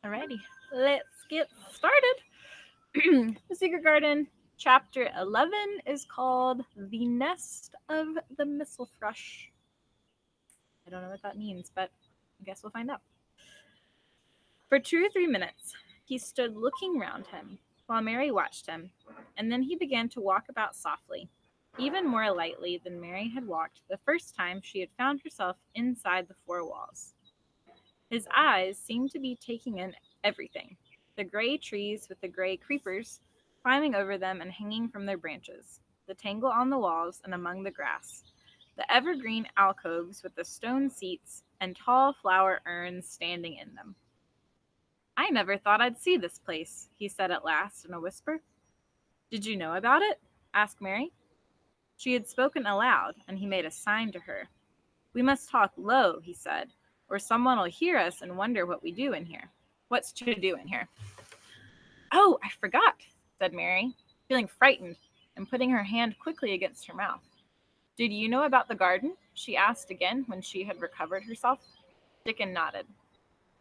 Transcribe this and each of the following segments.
Alrighty, let's get started. The Secret Garden, Chapter 11, is called The Nest of the Misselthrush. I don't know what that means, but I guess we'll find out. For 2 or 3 minutes, he stood looking round him, while Mary watched him, and then he began to walk about softly, even more lightly than Mary had walked the first time she had found herself inside the four walls. His eyes seemed to be taking in everything: the gray trees with the gray creepers climbing over them and hanging from their branches, the tangle on the walls and among the grass, the evergreen alcoves with the stone seats and tall flower urns standing in them. "I never thought I'd see this place," he said at last in a whisper. "Did you know about it?" asked Mary. She had spoken aloud, and he made a sign to her. "We must talk low," he said, "or someone will hear us and wonder what we do in here." "What's to do in here?" "Oh, I forgot," said Mary, feeling frightened and putting her hand quickly against her mouth. "Did you know about the garden?" she asked again when she had recovered herself. Dickon nodded.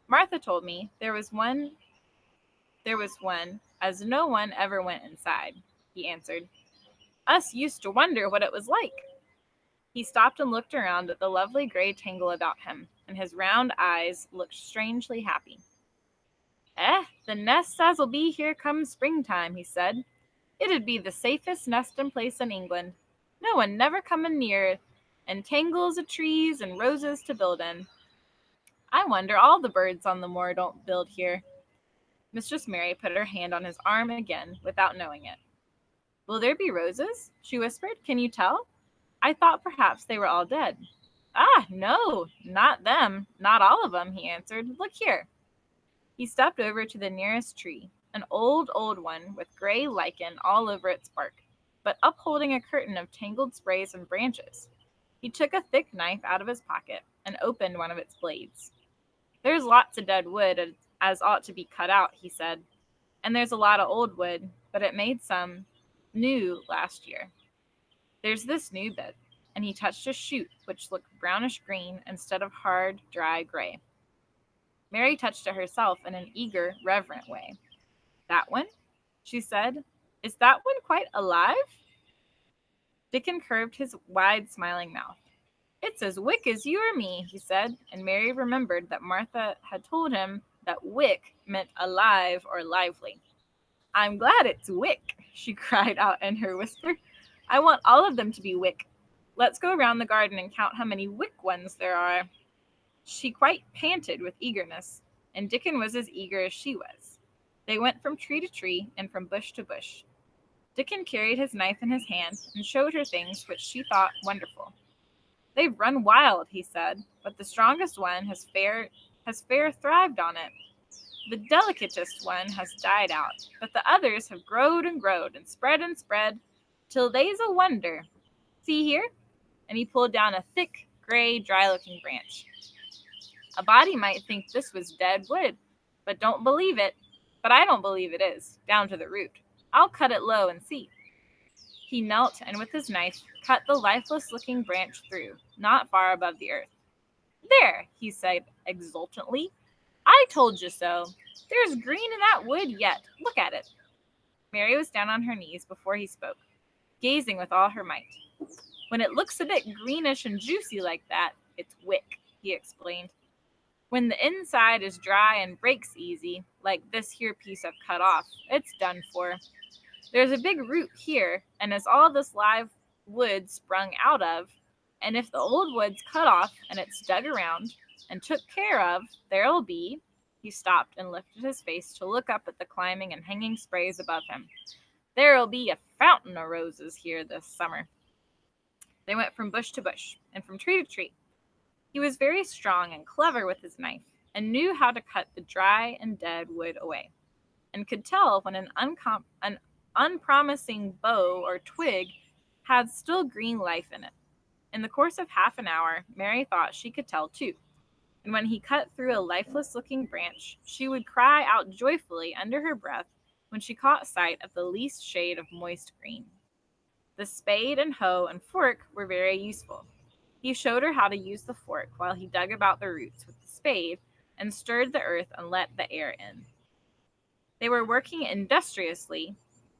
"Martha told me there was one, as no one ever went inside," he answered. "Us used to wonder what it was like." He stopped and looked around at the lovely gray tangle about him, and his round eyes looked strangely happy. The nest as'll be here come springtime," he said. "It'd be the safest nestin' place in England. No one never comin' near it, and tangles o' trees and roses to build in. I wonder all the birds on the moor don't build here." Mistress Mary put her hand on his arm again without knowing it. "Will there be roses?" she whispered. "Can you tell? I thought perhaps they were all dead." "Ah, no, not them, not all of them," he answered. "Look here." He stepped over to the nearest tree, an old one with gray lichen all over its bark, but upholding a curtain of tangled sprays and branches. He took a thick knife out of his pocket and opened one of its blades. "There's lots of dead wood as ought to be cut out," he said, "and there's a lot of old wood, but it made some new last year. There's this new bit," and he touched a shoot which looked brownish green instead of hard, dry gray. Mary touched it herself in an eager, reverent way. "That one?" she said. "Is that one quite alive?" Dickon curved his wide, smiling mouth. "It's as wick as you or me," he said, and Mary remembered that Martha had told him that wick meant alive or lively. "I'm glad it's wick," she cried out in her whisper. "I want all of them to be wick. Let's go round the garden and count how many wick ones there are." She quite panted with eagerness, and Dickon was as eager as she was. They went from tree to tree and from bush to bush. Dickon carried his knife in his hand and showed her things which she thought wonderful. "They've run wild," he said, "but the strongest one has fair thrived on it. The delicatest one has died out, but the others have growed and spread, till they's a wonder. See here?" And he pulled down a thick, gray, dry-looking branch. "A body might think this was dead wood, but don't believe it. But I don't believe it is, down to the root. I'll cut it low and see." He knelt and with his knife cut the lifeless-looking branch through, not far above the earth. "There," he said exultantly. "I told you so. There's green in that wood yet. Look at it." Mary was down on her knees before he spoke, gazing with all her might. "When it looks a bit greenish and juicy like that, it's wick," he explained. "When the inside is dry and breaks easy, like this here piece I've cut off, it's done for. There's a big root here, and as all this live wood sprung out of, and if the old wood's cut off and it's dug around and took care of, there'll be—" He stopped and lifted his face to look up at the climbing and hanging sprays above him. "There'll be a fountain of roses here this summer." They went from bush to bush and from tree to tree. He was very strong and clever with his knife, and knew how to cut the dry and dead wood away, and could tell when an unpromising bough or twig had still green life in it. In the course of half an hour, Mary thought she could tell too, and when he cut through a lifeless-looking branch, she would cry out joyfully under her breath when she caught sight of the least shade of moist green. The spade and hoe and fork were very useful. He showed her how to use the fork while he dug about the roots with the spade, and stirred the earth and let the air in. They were working industriously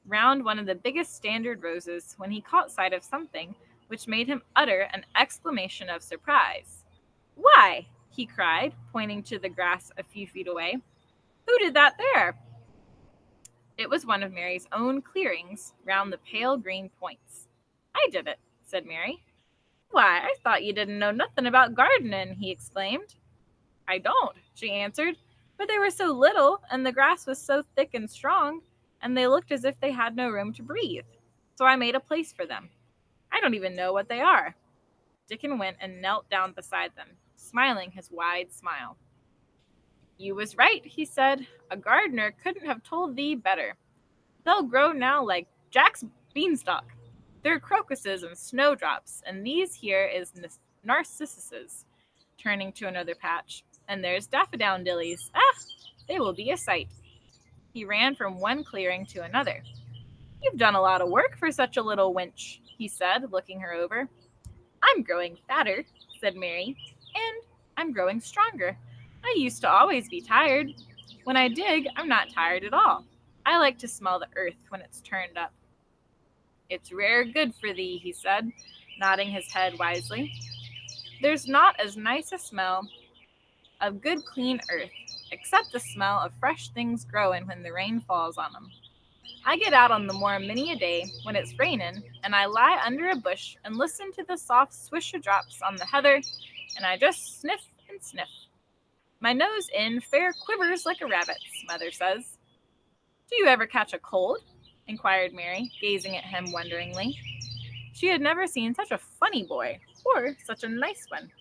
round one of the biggest standard roses when he caught sight of something which made him utter an exclamation of surprise. "Why," he cried, pointing to the grass a few feet away, "who did that there?" It was one of Mary's own clearings round the pale green points. "I did it," said Mary. "Why, I thought you didn't know nothing about gardening," he exclaimed. "I don't," she answered, "but they were so little, and the grass was so thick and strong, and they looked as if they had no room to breathe. So I made a place for them. I don't even know what they are." Dickon went and knelt down beside them, smiling his wide smile. "You was right," he said. "A gardener couldn't have told thee better. They'll grow now like Jack's beanstalk. They're crocuses and snowdrops, and these here is narcissuses," turning to another patch. "And there's daffodillies. Ah, they will be a sight." He ran from one clearing to another. "You've done a lot of work for such a little wench," he said, looking her over. "I'm growing fatter," said Mary, "and I'm growing stronger. I used to always be tired. When I dig, I'm not tired at all. I like to smell the earth when it's turned up." "It's rare good for thee," he said, nodding his head wisely. "There's not as nice a smell of good clean earth, except the smell of fresh things growing when the rain falls on 'em. I get out on the moor many a day when it's rainin', and I lie under a bush and listen to the soft swish o' drops on the heather, and I just sniff and sniff. My nose in fair quivers like a rabbit's, mother says." "Do you ever catch a cold?" inquired Mary, gazing at him wonderingly. She had never seen such a funny boy, or such a nice one.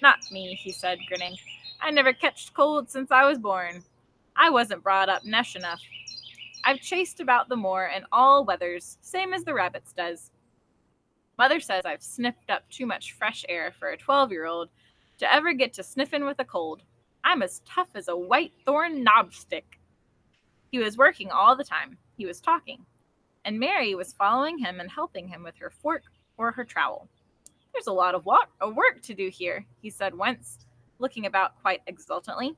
"Not me," he said, grinning. "I never ketched cold since I was born. I wasn't brought up nesh enough. I've chased about the moor in all weathers, same as the rabbits does. Mother says I've sniffed up too much fresh air for a 12-year-old to ever get to sniffin' with a cold. I'm as tough as a white thorn knobstick." He was working all the time. He was talking, and Mary was following him and helping him with her fork or her trowel. "There's a lot of work to do here," he said once, looking about quite exultantly.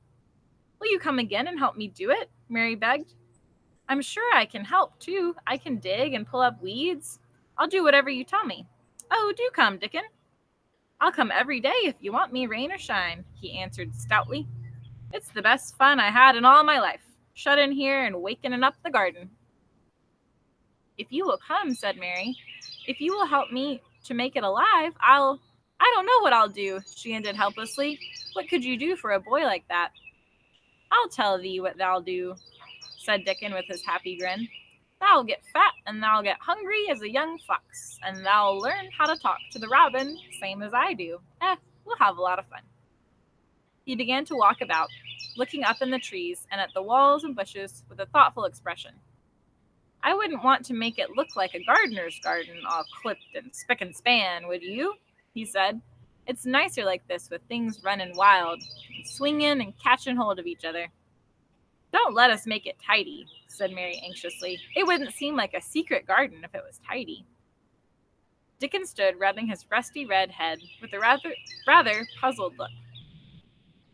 "Will you come again and help me do it?" Mary begged. "I'm sure I can help, too. I can dig and pull up weeds. I'll do whatever you tell me." "Oh, do come, Dickon." "I'll come every day if you want me, rain or shine," he answered stoutly. "It's the best fun I had in all my life, shut in here and wakening up the garden." "If you will come," said Mary, "if you will help me to make it alive, I don't know what I'll do," she ended helplessly. "What could you do for a boy like that?" "I'll tell thee what thou'll do," said Dickon with his happy grin. "Thou'll get fat, and thou'll get hungry as a young fox, and thou'll learn how to talk to the robin, same as I do. We'll have a lot of fun." He began to walk about, looking up in the trees and at the walls and bushes with a thoughtful expression. "I wouldn't want to make it look like a gardener's garden, all clipped and spick and span, would you?" he said. "It's nicer like this, with things running wild, and swinging and catching hold of each other." "Don't let us make it tidy," said Mary anxiously. "It wouldn't seem like a secret garden if it was tidy." Dickon stood rubbing his rusty red head with a rather puzzled look.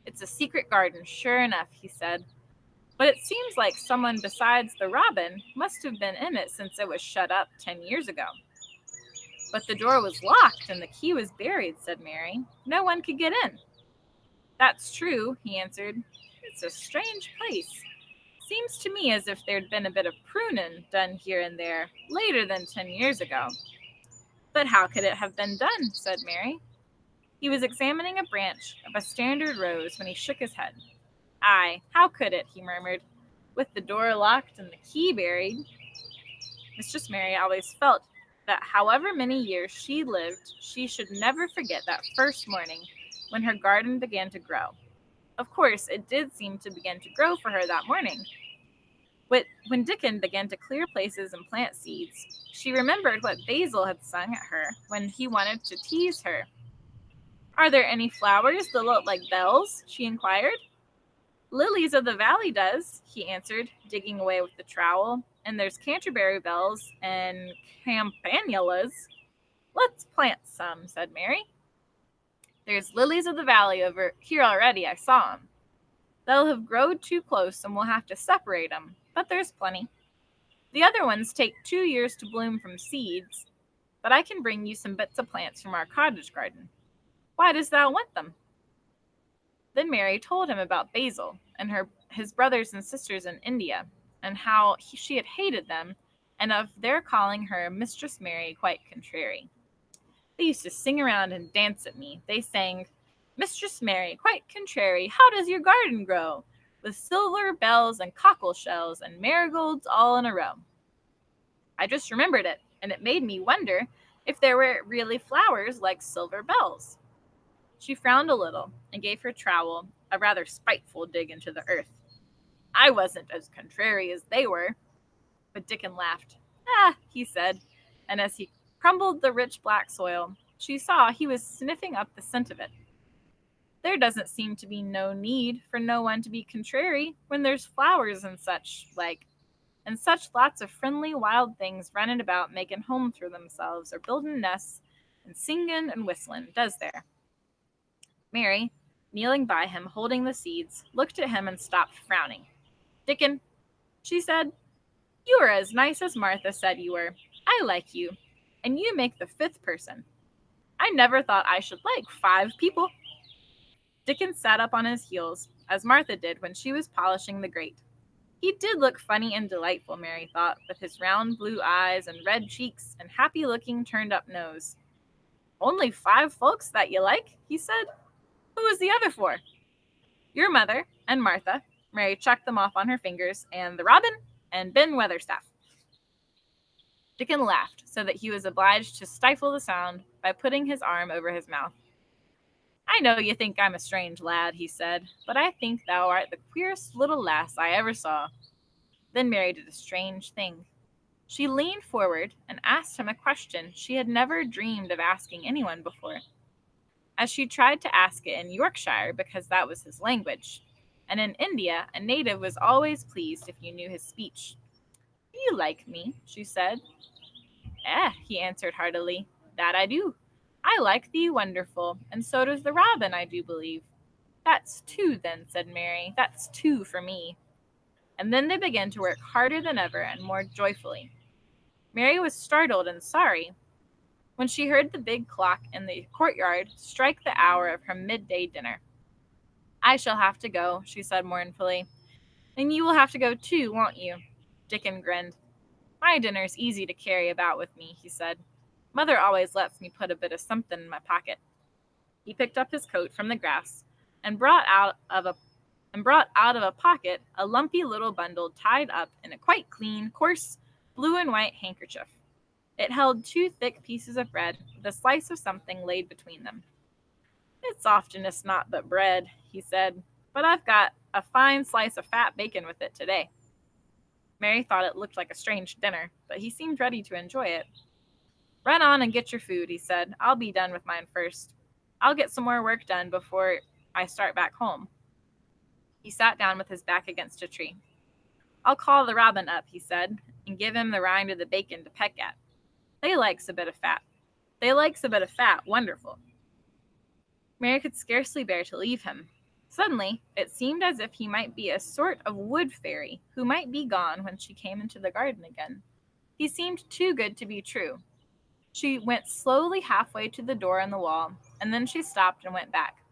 "It's a secret garden, sure enough," he said. "But it seems like someone besides the robin must have been in it since it was shut up 10 years ago." "But the door was locked and the key was buried," said Mary. "No one could get in." "That's true," he answered. "It's a strange place. Seems to me as if there'd been a bit of pruning done here and there later than 10 years ago." "But how could it have been done?" said Mary. He was examining a branch of a standard rose when he shook his head. "Aye, how could it?" he murmured. "With the door locked and the key buried." Mistress Mary always felt that however many years she lived, she should never forget that first morning when her garden began to grow. Of course, it did seem to begin to grow for her that morning. When Dickon began to clear places and plant seeds, she remembered what Basil had sung at her when he wanted to tease her. "Are there any flowers that look like bells?" she inquired. "Lilies of the valley does," he answered, digging away with the trowel. "And there's Canterbury bells and campanulas." "Let's plant some," said Mary. "There's lilies of the valley over here already. I saw 'em." They'll have growed too close and we'll have to separate them, but there's plenty. The other ones take 2 years to bloom from seeds, but I can bring you some bits of plants from our cottage garden. Why does thou want them?" Then Mary told him about Basil and his brothers and sisters in India, and how she had hated them, and of their calling her Mistress Mary quite contrary. "They used to sing around and dance at me. They sang, 'Mistress Mary, quite contrary, how does your garden grow? With silver bells and cockle shells and marigolds all in a row.' I just remembered it, and it made me wonder if there were really flowers like silver bells." She frowned a little and gave her trowel a rather spiteful dig into the earth. "I wasn't as contrary as they were." But Dickon laughed. "Ah," he said, and as he crumbled the rich black soil, she saw he was sniffing up the scent of it. "There doesn't seem to be no need for no one to be contrary when there's flowers and such like, and such lots of friendly wild things running about making homes for themselves or building nests and singing and whistling, does there?" Mary, kneeling by him holding the seeds, looked at him and stopped frowning. "Dickon," she said, "you are as nice as Martha said you were. I like you, and you make the 5th person. I never thought I should like 5 people." Dickon sat up on his heels, as Martha did when she was polishing the grate. He did look funny and delightful, Mary thought, with his round blue eyes and red cheeks and happy-looking turned-up nose. "Only 5 folks that you like?" he said. "Who is the other 4?" "Your mother and Martha." Mary checked them off on her fingers, "and the robin and Ben Weatherstaff." Dickon laughed so that he was obliged to stifle the sound by putting his arm over his mouth. "I know you think I'm a strange lad," he said, "but I think thou art the queerest little lass I ever saw." Then Mary did a strange thing. She leaned forward and asked him a question she had never dreamed of asking anyone before. As she tried to ask it in Yorkshire because that was his language, and in India a native was always pleased if you knew his speech. "Do you like me?" she said. He answered heartily, "that I do. I like thee wonderful, and so does the robin, I do believe." "That's 2 then," said Mary. "That's 2 for me." And then they began to work harder than ever and more joyfully. Mary was startled and sorry when she heard the big clock in the courtyard strike the hour of her midday dinner. "I shall have to go," she said mournfully. "And you will have to go too, won't you?" Dickon grinned. "My dinner's easy to carry about with me," he said. "Mother always lets me put a bit of something in my pocket." He picked up his coat from the grass and brought out of a pocket a lumpy little bundle tied up in a quite clean, coarse, blue and white handkerchief. It held 2 thick pieces of bread with a slice of something laid between them. "It's oftenest not but bread," he said, "but I've got a fine slice of fat bacon with it today." Mary thought it looked like a strange dinner, but he seemed ready to enjoy it. "Run on and get your food," he said. "I'll be done with mine first. I'll get some more work done before I start back home." He sat down with his back against a tree. "I'll call the robin up," he said, "and give him the rind of the bacon to peck at. They likes a bit of fat. Wonderful." Mary could scarcely bear to leave him. Suddenly, it seemed as if he might be a sort of wood fairy who might be gone when she came into the garden again. He seemed too good to be true. She went slowly halfway to the door in the wall, and then she stopped and went back.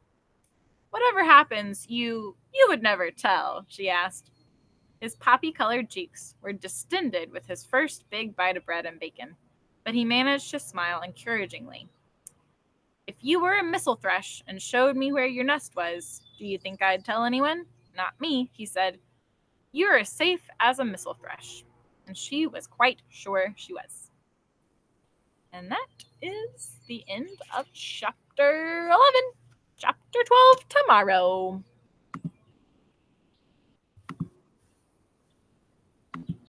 "Whatever happens, you would never tell?" she asked. His poppy-colored cheeks were distended with his first big bite of bread and bacon, but he managed to smile encouragingly. "If you were a misselthrush and showed me where your nest was, do you think I'd tell anyone?" "Not me," he said. "You're as safe as a misselthrush." And she was quite sure she was. And that is the end of chapter 11. Chapter 12 tomorrow.